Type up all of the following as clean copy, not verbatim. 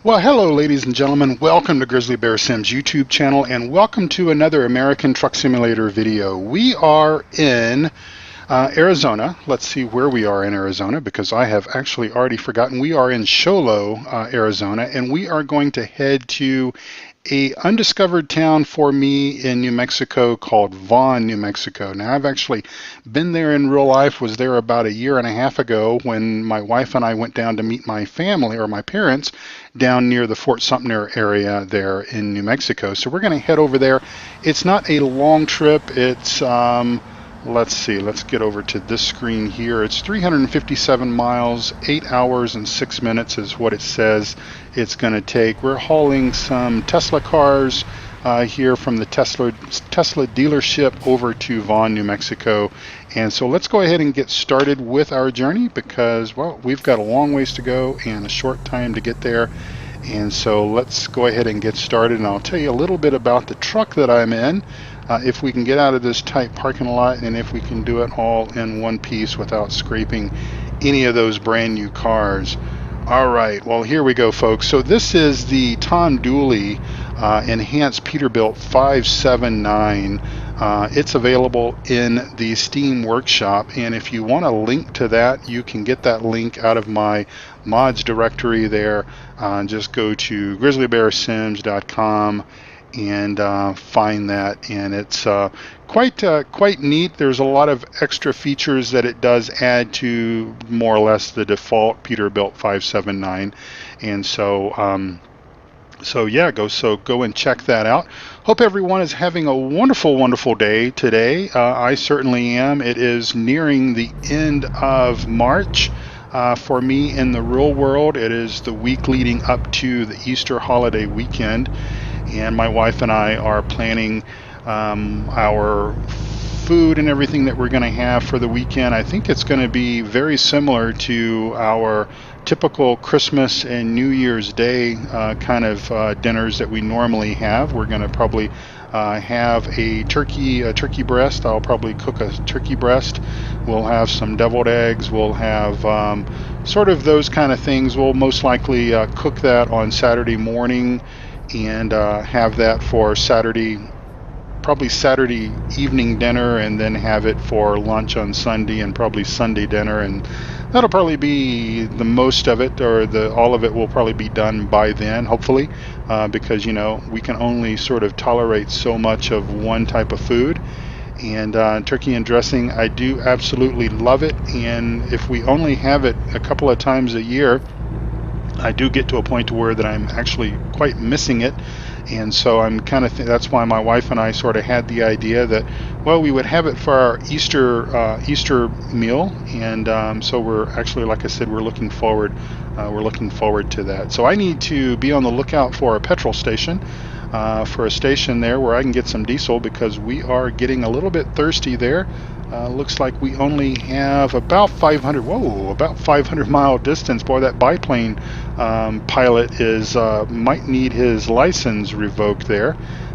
Well, hello, ladies and gentlemen. Welcome to Grizzly Bear Sims YouTube channel, and welcome to another American Truck Simulator video. We are in Arizona. Let's see where we are in Arizona, because I have actually already forgotten. We are in Sholo, Arizona, and we are going to head to a undiscovered town for me in New Mexico called Vaughn, New Mexico. Now, I've actually been there in real life, was there about a year and a half ago when my wife and I went down to meet my family, or my parents, down near the Fort Sumter area there in New Mexico. So we're going to head over there. It's not a long trip. It's let's see, let's get over to this screen here. It's 357 miles, 8 hours and 6 minutes is what it says it's going to take. We're hauling some Tesla cars here from the Tesla dealership over to Vaughn, New Mexico. And so let's go ahead and get started with our journey, because, well, we've got a long ways to go and a short time to get there. And so let's go ahead and get started, and I'll tell you a little bit about the truck that I'm in. If we can get out of this tight parking lot, and if we can do it all in one piece without scraping any of those brand new cars. All right, well, here we go, folks. So this is the Tom Dooley Enhanced Peterbilt 579. It's available in the Steam Workshop, and if you want a link to that, you can get that link out of my mods directory there. Just go to grizzlybearsims.com and find that, and it's quite neat. There's a lot of extra features that it does add to more or less the default Peterbilt 579, and so yeah, go and check that out. Hope everyone is having a wonderful day today. I certainly am. It is nearing the end of March. For me in the real world, it is the week leading up to the Easter holiday weekend, and my wife and I are planning our food and everything that we're going to have for the weekend. I think it's going to be very similar to our typical Christmas and New Year's Day kind of dinners that we normally have. We're going to probably have a turkey breast. I'll probably cook a turkey breast. We'll have some deviled eggs. We'll have sort of those kind of things. We'll most likely cook that on Saturday morning and have that for probably Saturday evening dinner, and then have it for lunch on Sunday, and probably Sunday dinner, and that'll probably be the most of it, or all of it will probably be done by then, hopefully, because, you know, we can only sort of tolerate so much of one type of food. And turkey and dressing, I do absolutely love it, and if we only have it a couple of times a year, I do get to a point to where that I'm actually quite missing it. And so I'm kind of that's why my wife and I sort of had the idea that, well, we would have it for our Easter meal, and so we're actually, like I said, we're looking forward to that. So I need to be on the lookout for a petrol station, for a station there where I can get some diesel, because we are getting a little bit thirsty there. Looks like we only have about 500 mile distance. Boy, that biplane pilot might need his license revoked there.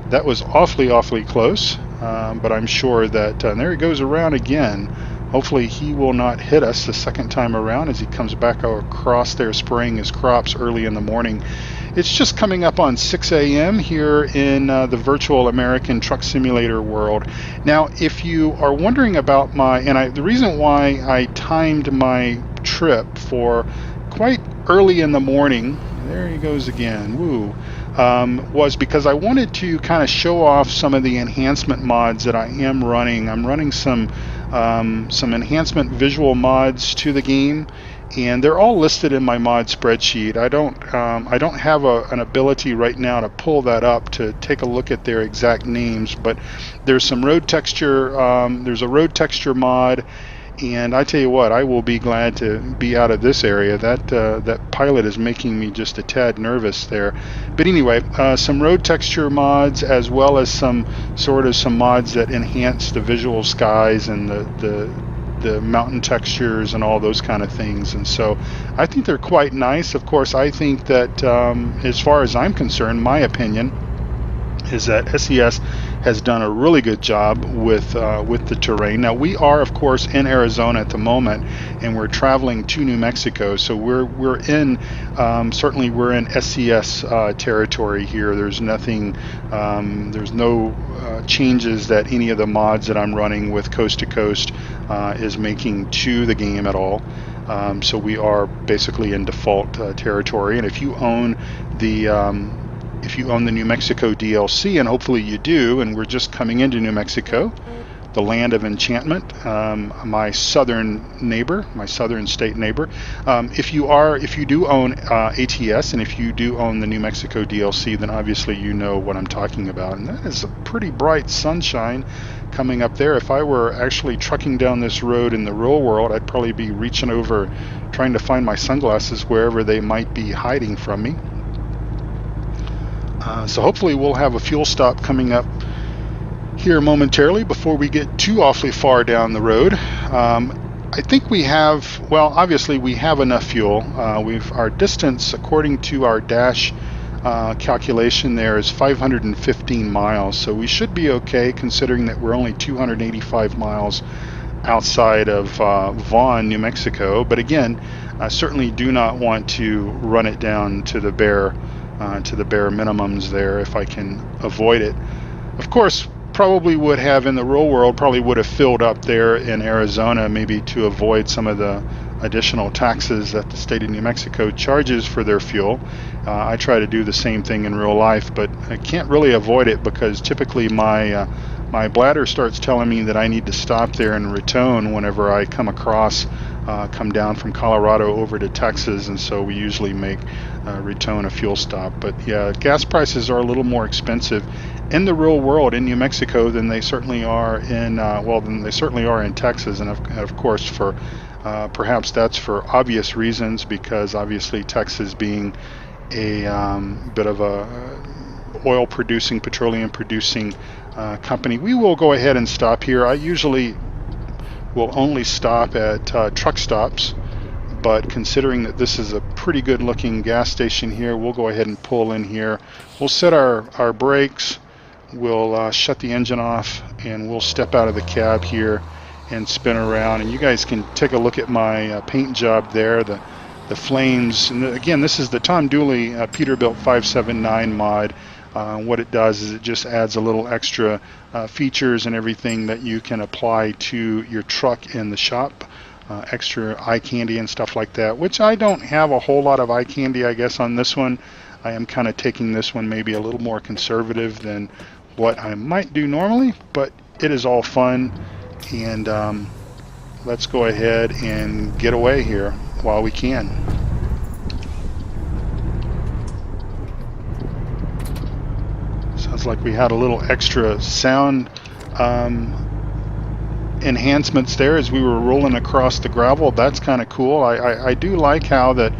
That was awfully close, but I'm sure that there he goes around again. Hopefully he will not hit us the second time around as he comes back across there spraying his crops early in the morning. It's just coming up on 6 a.m. here in the virtual American Truck Simulator world. Now, if you are wondering about the reason why I timed my trip for quite early in the morning, there he goes again, woo, was because I wanted to kind of show off some of the enhancement mods that I am running. I'm running some enhancement visual mods to the game, and they're all listed in my mod spreadsheet. I don't have an ability right now to pull that up to take a look at their exact names, but there's some road texture. There's a road texture mod, and I tell you what, I will be glad to be out of this area. That pilot is making me just a tad nervous there. But anyway, some road texture mods, as well as some mods that enhance the visual skies and the mountain textures and all those kind of things. And so I think they're quite nice. Of course, I think that as far as I'm concerned, my opinion, is that SES has done a really good job with the terrain. Now we are, of course, in Arizona at the moment, and we're traveling to New Mexico. So we're in certainly we're in SES territory here. There's nothing, there's no changes that any of the mods that I'm running with Coast to Coast is making to the game at all. So we are basically in default territory, and if you own the New Mexico DLC, and hopefully you do, and we're just coming into New Mexico, the land of enchantment, my southern state neighbor. If you do own ATS, and if you do own the New Mexico DLC, then obviously you know what I'm talking about. And that is a pretty bright sunshine coming up there. If I were actually trucking down this road in the real world, I'd probably be reaching over trying to find my sunglasses wherever they might be hiding from me. So hopefully we'll have a fuel stop coming up here momentarily before we get too awfully far down the road. I think we have, well, obviously we have enough fuel. Our distance, according to our dash calculation there, is 515 miles. So we should be okay, considering that we're only 285 miles outside of Vaughn, New Mexico. But again, I certainly do not want to run it down to the bare minimums there if I can avoid it. Of course, probably would have in the real world, probably would have filled up there in Arizona, maybe to avoid some of the additional taxes that the state of New Mexico charges for their fuel. I try to do the same thing in real life, but I can't really avoid it because typically my bladder starts telling me that I need to stop there and Raton whenever I come down from Colorado over to Texas, and so we usually make Raton a fuel stop. But yeah, gas prices are a little more expensive in the real world in New Mexico than they certainly are in Texas, and of course for perhaps that's for obvious reasons, because obviously Texas being a bit of a petroleum producing company. We will go ahead and stop here. I usually will only stop at truck stops, but considering that this is a pretty good looking gas station here, we'll go ahead and pull in here. We'll set our brakes, we'll shut the engine off, and we'll step out of the cab here and spin around, and you guys can take a look at my paint job there, the flames. And again, this is the Tom Dooley Peterbilt 579 mod. What it does is it just adds a little extra features and everything that you can apply to your truck in the shop, extra eye candy and stuff like that, which I don't have a whole lot of eye candy, I guess, on this one. I am kind of taking this one maybe a little more conservative than what I might do normally, but it is all fun, and let's go ahead and get away here while we can. Sounds like we had a little extra sound enhancements there as we were rolling across the gravel. That's kind of cool. I do like how that,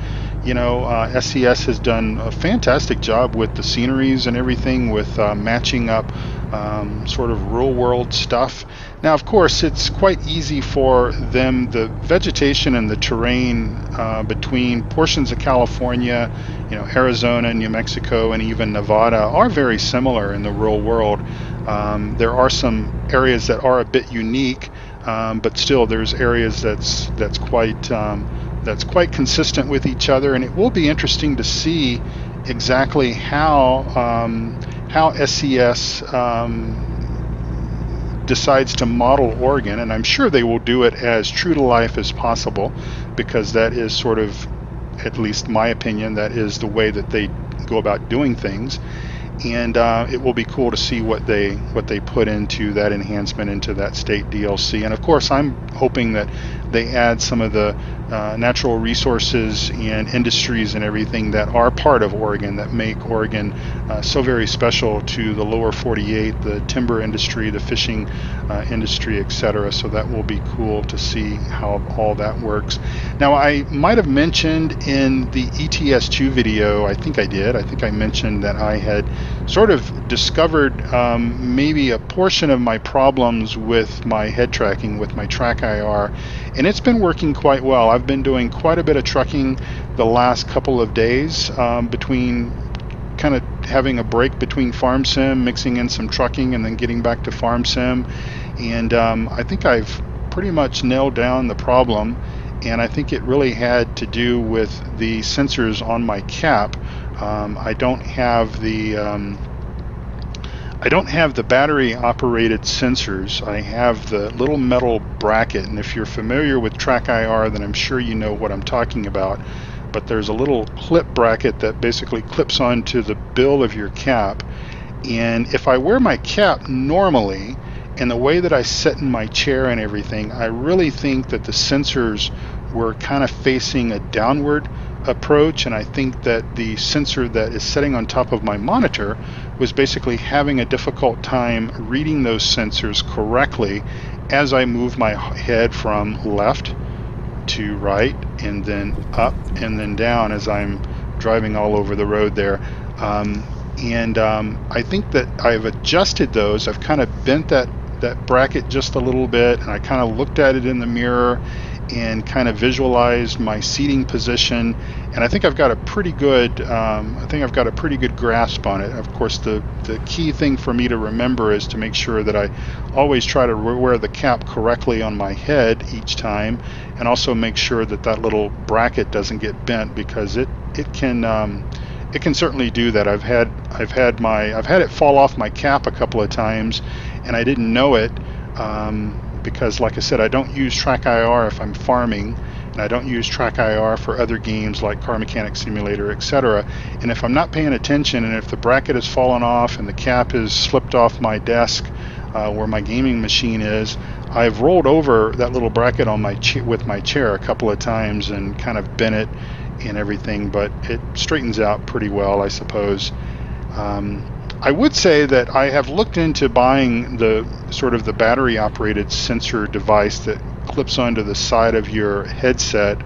you know, SES has done a fantastic job with the sceneries and everything, with matching up sort of real world stuff. Now, of course, it's quite easy for them. The vegetation and the terrain between portions of California, you know, Arizona, New Mexico, and even Nevada are very similar in the real world. There are some areas that are a bit unique, but still, there's areas that's quite consistent with each other, and it will be interesting to see exactly how SES decides to model Oregon, and I'm sure they will do it as true to life as possible, because that is sort of, at least my opinion, that is the way that they go about doing things. And it will be cool to see what they put into that enhancement, into that state DLC. And of course, I'm hoping that they add some of the natural resources and industries and everything that are part of Oregon, that make Oregon so very special to the lower 48, the timber industry, the fishing industry, etc. So that will be cool to see how all that works. Now, I might have mentioned in the ETS2 video, I think I mentioned that I had sort of discovered maybe a portion of my problems with my head tracking, with my track IR, and it's been working quite well. I've been doing quite a bit of trucking the last couple of days between kind of having a break between farm sim, mixing in some trucking, and then getting back to farm sim. And I think I've pretty much nailed down the problem, and I think it really had to do with the sensors on my cap. I don't have the battery operated sensors. I have the little metal bracket, and if you're familiar with Track IR, then I'm sure you know what I'm talking about. But there's a little clip bracket that basically clips onto the bill of your cap, and if I wear my cap normally, and the way that I sit in my chair and everything, I really think that the sensors were kind of facing a downward approach, and I think that the sensor that is sitting on top of my monitor was basically having a difficult time reading those sensors correctly as I move my head from left to right, and then up and then down as I'm driving all over the road there. I think that I've adjusted those. I've kind of bent that bracket just a little bit, and I kind of looked at it in the mirror and kind of visualized my seating position, and I think I've got a pretty good grasp on it. Of course, the key thing for me to remember is to make sure that I always try to wear the cap correctly on my head each time, and also make sure that that little bracket doesn't get bent, because it can certainly do that. I've had it fall off my cap a couple of times, and I didn't know it, because, like I said, I don't use Track IR if I'm farming, and I don't use Track IR for other games like Car Mechanic Simulator, etc. And if I'm not paying attention, and if the bracket has fallen off and the cap has slipped off my desk where my gaming machine is, I've rolled over that little bracket on with my chair a couple of times and kind of bent it and everything, but it straightens out pretty well, I suppose. I would say that I have looked into buying the sort of the battery operated sensor device that clips onto the side of your headset,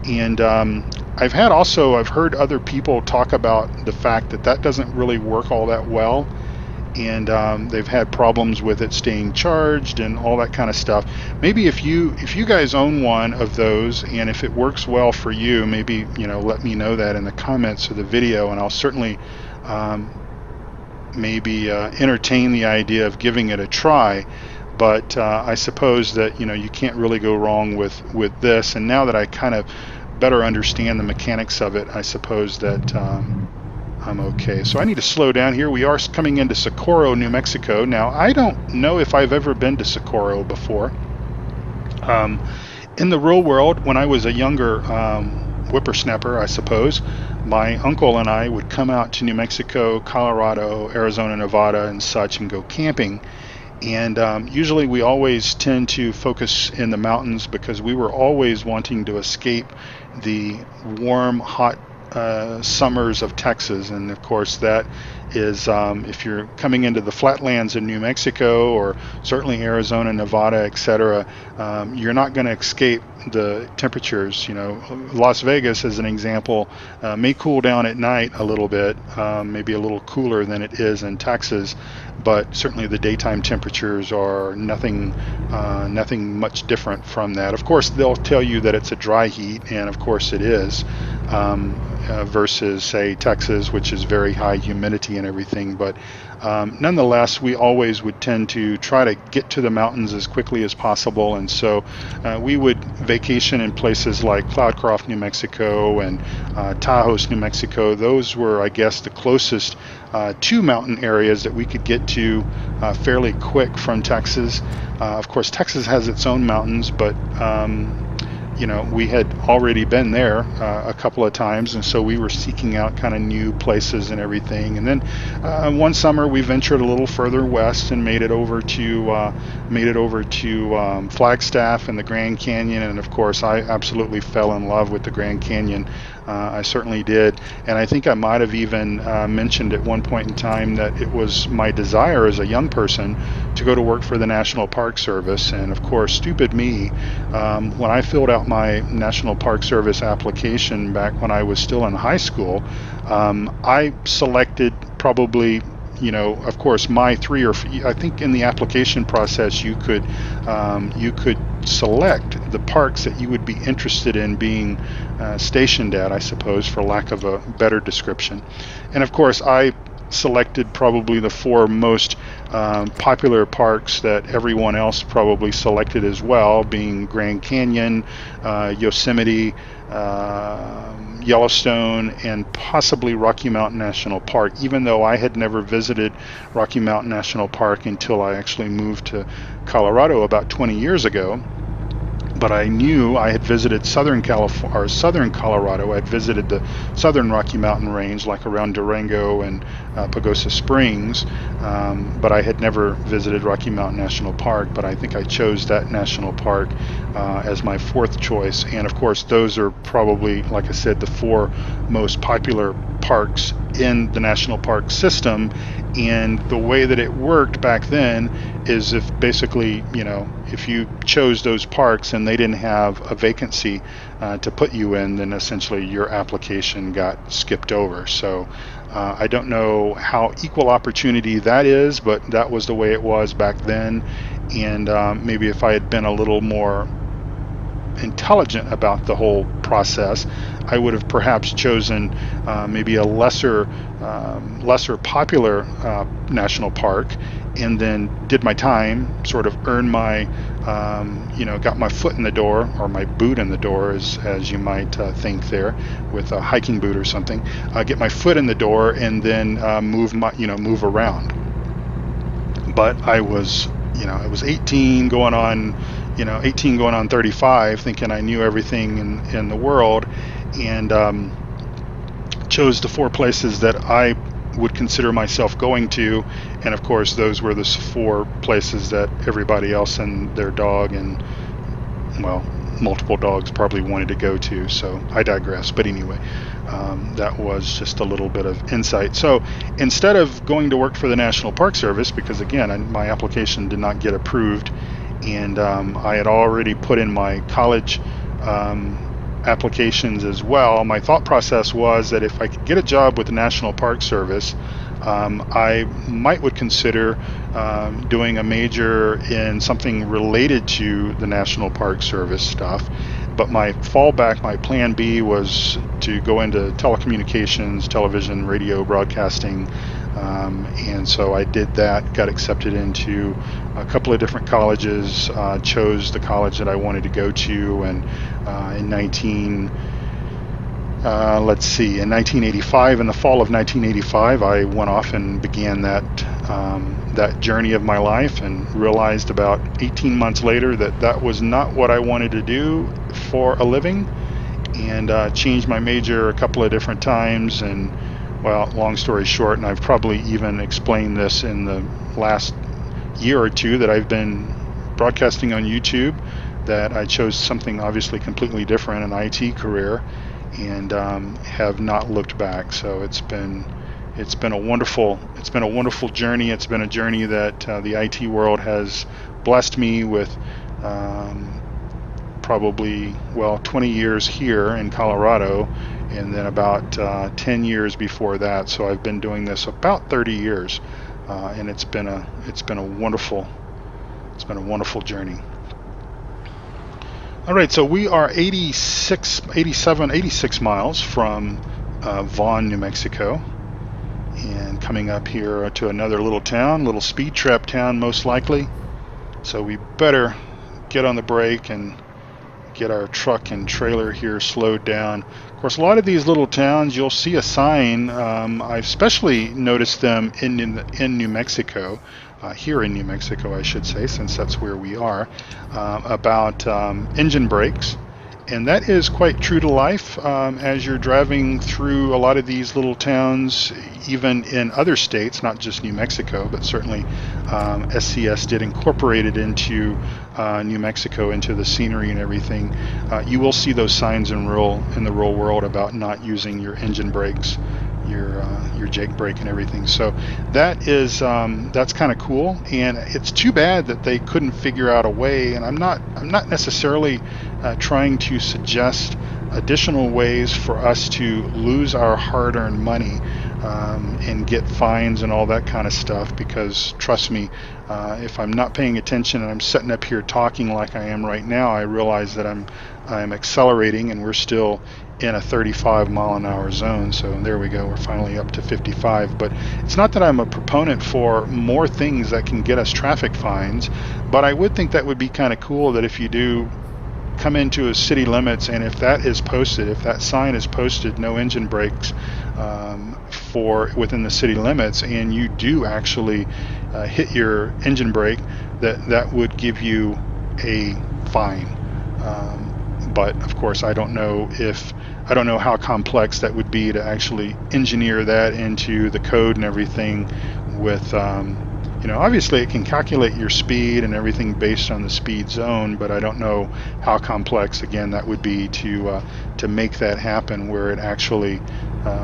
and I've heard other people talk about the fact that doesn't really work all that well, and they've had problems with it staying charged and all that kind of stuff. Maybe if you guys own one of those, and if it works well for you, maybe let me know that in the comments of the video, and I'll certainly maybe entertain the idea of giving it a try. But I suppose that you can't really go wrong with this, and now that I kind of better understand the mechanics of it, I suppose that I'm okay. So I need to slow down here. We are coming into Socorro, New Mexico. Now, I don't know if I've ever been to Socorro before. In the real world, when I was a younger whippersnapper, I suppose, my uncle and I would come out to New Mexico, Colorado, Arizona, Nevada, and such, and go camping. And usually we always tend to focus in the mountains, because we were always wanting to escape the warm, hot summers of Texas. And of course that is, if you're coming into the flatlands in New Mexico, or certainly Arizona, Nevada, etc., you're not going to escape the temperatures. Las Vegas, as an example, may cool down at night a little bit, maybe a little cooler than it is in Texas, but certainly the daytime temperatures are nothing much different from that. Of course, they'll tell you that it's a dry heat, and of course it is, versus, say, Texas, which is very high humidity and everything. But nonetheless, we always would tend to try to get to the mountains as quickly as possible, and so we would vacation in places like Cloudcroft, New Mexico, and Taos, New Mexico. Those were, I guess, the closest two mountain areas that we could get to fairly quick from Texas. Of course, Texas has its own mountains, but we had already been there a couple of times, and so we were seeking out kind of new places and everything. And then one summer we ventured a little further west and made it over to Flagstaff and the Grand Canyon. And of course, I absolutely fell in love with the Grand Canyon. I certainly did, and I think I might have even mentioned at one point in time that it was my desire as a young person to go to work for the National Park Service. And of course, stupid me, when I filled out my National Park Service application back when I was still in high school, I selected probably of course, my I think in the application process you could select the parks that you would be interested in being stationed at, I suppose, for lack of a better description. And of course, I selected probably the 4 most popular parks that everyone else probably selected as well, being Grand Canyon, Yosemite, Yellowstone, and possibly Rocky Mountain National Park, even though I had never visited Rocky Mountain National Park until I actually moved to Colorado about 20 years ago. But I knew I had visited southern Colorado. I'd visited the southern Rocky Mountain range, like around Durango and Pagosa Springs, but I had never visited Rocky Mountain National Park. But I think I chose that national park as my 4th choice. And of course, those are probably, like I said, the 4 most popular parks in the national park system. And the way that it worked back then is if basically, if you chose those parks and they didn't have a vacancy to put you in, then essentially your application got skipped over. So I don't know how equal opportunity that is, but that was the way it was back then. And maybe if I had been a little more intelligent about the whole process, I would have perhaps chosen maybe a lesser popular national park, and then did my time, sort of earned my, got my foot in the door, or my boot in the door, as you might think there, with a hiking boot or something. Get my foot in the door, and then move around. But I was 18 going on 35, thinking I knew everything in the world, and chose the 4 places that I would consider myself going to. And of course, those were the 4 places that everybody else and their dog and, well, multiple dogs probably wanted to go to. So I digress. But anyway, that was just a little bit of insight. So instead of going to work for the National Park Service, because again, my application did not get approved, and I had already put in my college applications as well, my thought process was that if I could get a job with the National Park Service, I would consider doing a major in something related to the National Park Service stuff. But my fallback, my plan B, was to go into telecommunications, television, radio, broadcasting, and so I did that, got accepted into a couple of different colleges, chose the college that I wanted to go to, and in 1985, in the fall of 1985, I went off and began that journey of my life, and realized about 18 months later that was not what I wanted to do for a living, and changed my major a couple of different times. And well, long story short, and I've probably even explained this in the last year or two that I've been broadcasting on YouTube, that I chose something obviously completely different, an IT career, and have not looked back. So it's been a wonderful journey. It's been a journey that the IT world has blessed me with. Probably 20 years here in Colorado, and then about 10 years before that. So I've been doing this about 30 years, and it's been a wonderful journey. All right, so we are 86 miles from Vaughn, New Mexico, and coming up here to another little speed trap town, most likely. So we better get on the brake and get our truck and trailer here slowed down. Of course, a lot of these little towns, you'll see a sign. I've especially noticed them in New Mexico, here in New Mexico, I should say, since that's where we are, about engine brakes. And that is quite true to life as you're driving through a lot of these little towns, even in other states, not just New Mexico, but certainly SCS did incorporate it into New Mexico, into the scenery and everything. You will see those signs in the real world about not using your engine brakes, your Jake brake and everything. So that's kind of cool, and it's too bad that they couldn't figure out a way. And I'm not necessarily trying to suggest additional ways for us to lose our hard-earned money and get fines and all that kind of stuff, because trust me, if I'm not paying attention and I'm sitting up here talking like I am right now, I realize that I'm accelerating and we're still in a 35 mile an hour zone. So there we go, we're finally up to 55. But it's not that I'm a proponent for more things that can get us traffic fines, but I would think that would be kind of cool, that if you do come into a city limits, and if that is posted, if that sign is posted, no engine brakes for within the city limits, and you do actually hit your engine brake, that would give you a fine. But of course, I don't know how complex that would be to actually engineer that into the code and everything. With obviously it can calculate your speed and everything based on the speed zone, but I don't know how complex, again, that would be to make that happen, where it actually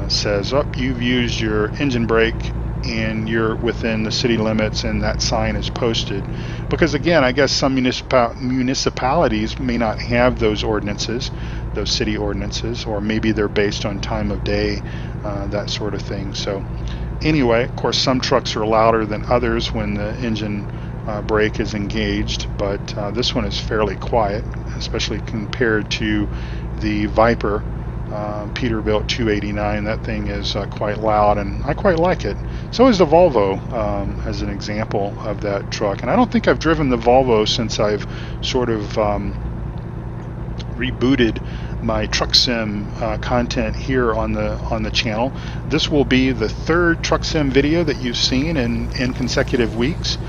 says, oh, you've used your engine brake and you're within the city limits, and that sign is posted. Because again, I guess some municipalities may not have those ordinances, those city ordinances, or maybe they're based on time of day, that sort of thing. So anyway, of course, some trucks are louder than others when the engine brake is engaged, but this one is fairly quiet, especially compared to the Viper Peterbilt 289. That thing is quite loud, and I quite like it. So is the Volvo, as an example of that truck. And I don't think I've driven the Volvo since I've sort of rebooted my truck sim content here on the channel. This will be the third truck sim video that you've seen in consecutive weeks.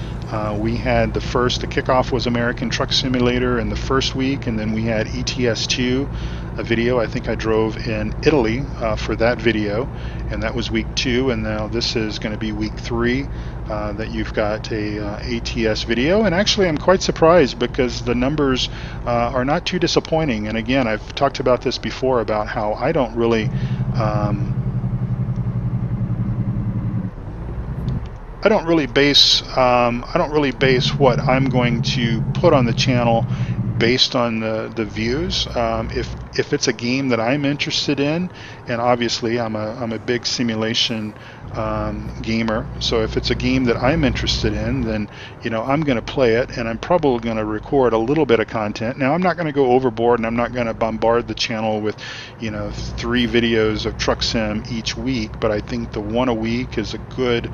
We had the kickoff was American Truck Simulator in the first week, and then we had ETS2, a video I think I drove in Italy for that video, and that was week 2, and now this is going to be week 3 that you've got a ATS video. And actually I'm quite surprised, because the numbers are not too disappointing. And again, I've talked about this before about how I don't really base what I'm going to put on the channel based on the views. If it's a game that I'm interested in, and obviously I'm a big simulation gamer, so if it's a game that I'm interested in, then I'm going to play it, and I'm probably going to record a little bit of content. Now I'm not going to go overboard, and I'm not going to bombard the channel with 3 videos of truck sim each week, but I think the one a week is a good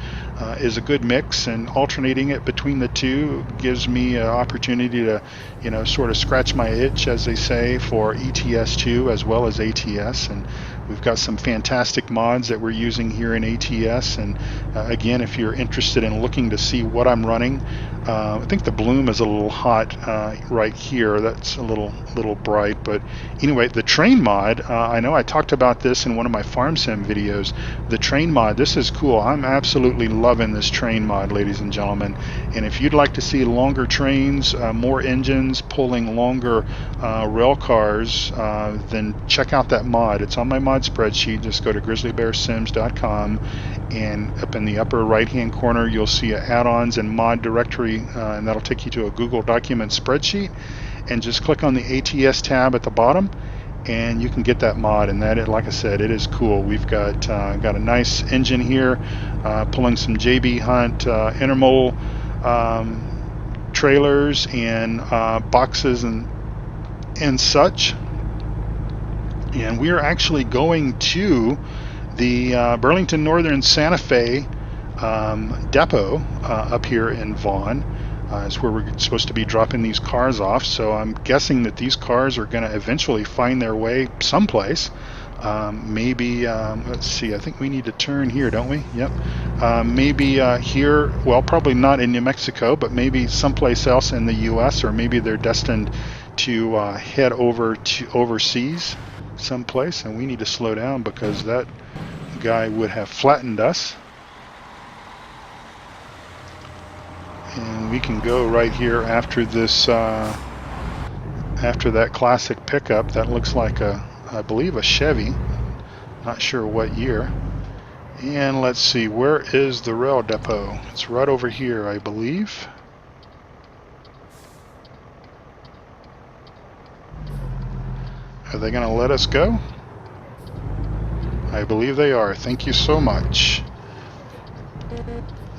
mix, and alternating it between the two gives me an opportunity to sort of scratch my itch, as they say, for ETS2 as well as ATS. And we've got some fantastic mods that we're using here in ATS. And again, if you're interested in looking to see what I'm running, I think the bloom is a little hot right here. That's a little bright. But anyway, the train mod, I know I talked about this in one of my farm sim videos. The train mod, this is cool. I'm absolutely loving this train mod, ladies and gentlemen. And if you'd like to see longer trains, more engines, pulling longer rail cars, then check out that mod. It's on my mod spreadsheet. Just go to grizzlybearsims.com, and up in the upper right hand corner you'll see an add-ons and mod directory, and that'll take you to a Google document spreadsheet, and just click on the ATS tab at the bottom and you can get that mod. And that, like I said, it is cool. We've got a nice engine here, pulling some JB Hunt intermodal trailers and boxes and such. And we are actually going to the Burlington Northern Santa Fe depot up here in Vaughn. Is where we're supposed to be dropping these cars off. So I'm guessing that these cars are going to eventually find their way someplace. Maybe, let's see, I think we need to turn here, don't we? Yep. Maybe here, well, probably not in New Mexico, but maybe someplace else in the U.S., or maybe they're destined to head over to overseas someplace, and we need to slow down because that guy would have flattened us. And we can go right here after this, after that classic pickup. That looks like I believe a Chevy. Not sure what year. And let's see, where is the rail depot? It's right over here, I believe. Are they going to let us go? I believe they are. Thank you so much.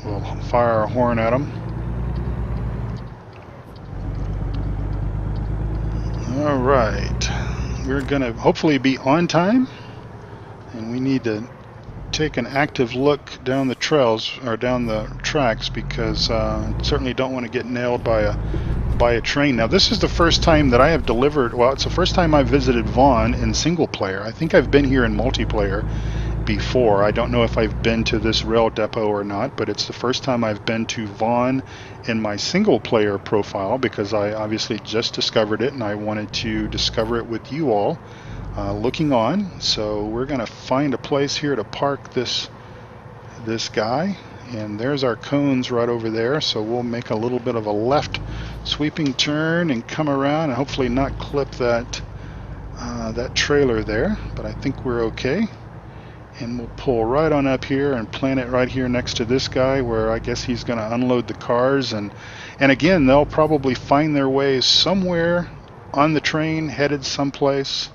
We'll fire our horn at them. All right. We're going to hopefully be on time. And we need to take an active look down the trails, or down the tracks, because certainly don't want to get nailed by a train. Now, this is the first time that I have delivered, well, it's the first time I've visited Vaughn in single player. I think I've been here in multiplayer before. I don't know if I've been to this rail depot or not, but it's the first time I've been to Vaughn in my single player profile, because I obviously just discovered it and I wanted to discover it with you all looking on. So we're going to find a place here to park this guy, and there's our cones right over there. So we'll make a little bit of a left sweeping turn and come around and hopefully not clip that trailer there, but I think we're okay. And we'll pull right on up here and plant it right here next to this guy, where I guess he's going to unload the cars, and again, they'll probably find their way somewhere on the train headed someplace.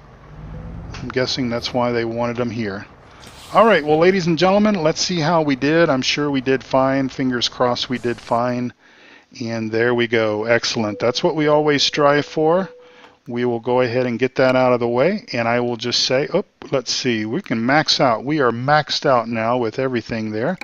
I'm guessing that's why they wanted them here. All right, well, ladies and gentlemen, let's see how we did. I'm sure we did fine. Fingers crossed we did fine. And there we go. Excellent. That's what we always strive for. We will go ahead and get that out of the way. And I will just say, let's see. We can max out. We are maxed out now with everything there.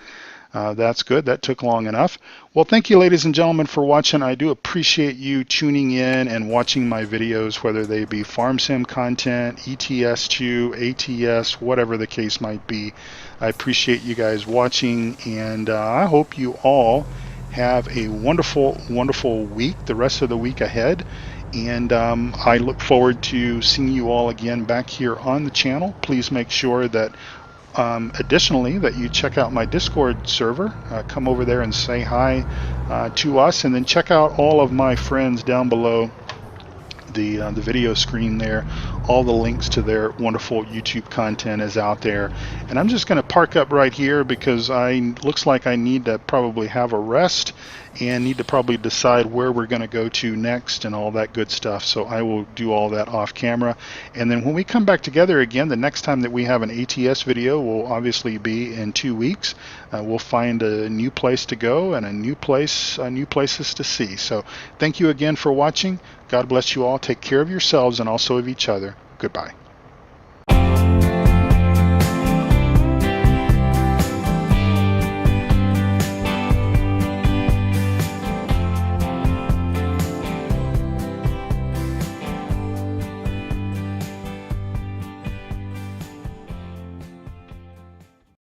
That's good. That took long enough. Well, thank you, ladies and gentlemen, for watching. I do appreciate you tuning in and watching my videos, whether they be farm sim content, ETS2, ATS, whatever the case might be. I appreciate you guys watching, and I hope you all have a wonderful, wonderful week, the rest of the week ahead. And I look forward to seeing you all again back here on the channel. Please make sure that additionally that you check out my Discord server. Come over there and say hi to us, and then check out all of my friends down below the video screen there. All the links to their wonderful YouTube content is out there. And I'm just going to park up right here because looks like I need to probably have a rest and need to probably decide where we're going to go to next and all that good stuff. So I will do all that off camera. And then when we come back together again, the next time that we have an ATS video will obviously be in 2 weeks. We'll find a new place to go and new places to see. So thank you again for watching. God bless you all. Take care of yourselves and also of each other. Goodbye.